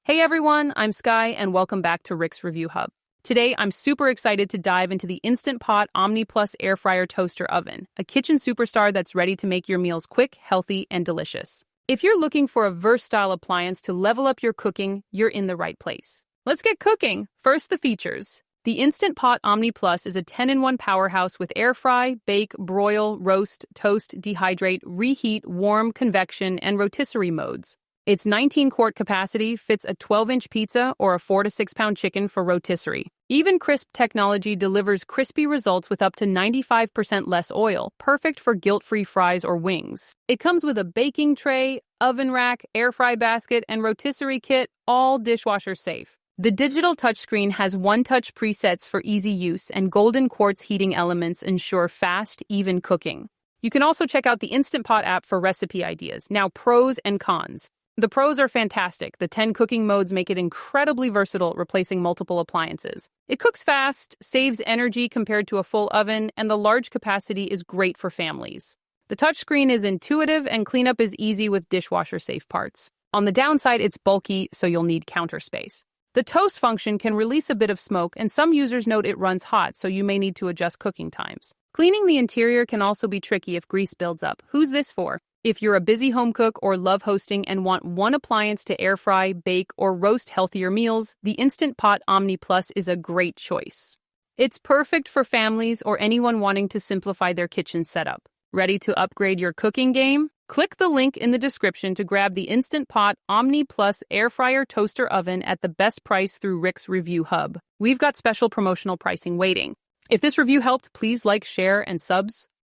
Hey everyone, I'm Sky and welcome back to Rick's Review Hub. Today, I'm super excited to dive into the Instant Pot Omni Plus air fryer toaster oven, a kitchen superstar that's ready to make your meals quick, healthy, and delicious. If you're looking for a versatile appliance to level up your cooking, you're in the right place. Let's get cooking. First, the features. The Instant Pot Omni Plus is a 10-in-1 powerhouse with air fry, bake, broil, roast, toast, dehydrate, reheat, warm, convection, and rotisserie modes. Its 19-quart capacity fits a 12-inch pizza or a 4 to 6-pound chicken for rotisserie. EvenCrisp technology delivers crispy results with up to 95% less oil, perfect for guilt-free fries or wings. It comes with a baking tray, oven rack, air fry basket, and rotisserie kit, all dishwasher-safe. The digital touchscreen has one-touch presets for easy use, and golden quartz heating elements ensure fast, even cooking. You can also check out the Instant Pot app for recipe ideas. Now, pros and cons. The pros are fantastic. The 10 cooking modes make it incredibly versatile, replacing multiple appliances. It cooks fast, saves energy compared to a full oven, and the large capacity is great for families. The touchscreen is intuitive and cleanup is easy with dishwasher-safe parts. On the downside, it's bulky, so you'll need counter space. The toast function can release a bit of smoke, and some users note it runs hot, so you may need to adjust cooking times. Cleaning the interior can also be tricky if grease builds up. Who's this for? If you're a busy home cook or love hosting and want one appliance to air fry, bake, or roast healthier meals, the Instant Pot Omni Plus is a great choice. It's perfect for families or anyone wanting to simplify their kitchen setup. Ready to upgrade your cooking game? Click the link in the description to grab the Instant Pot Omni Plus air fryer toaster oven at the best price through Rick's Review Hub. We've got special promotional pricing waiting. If this review helped, please like, share, and subs.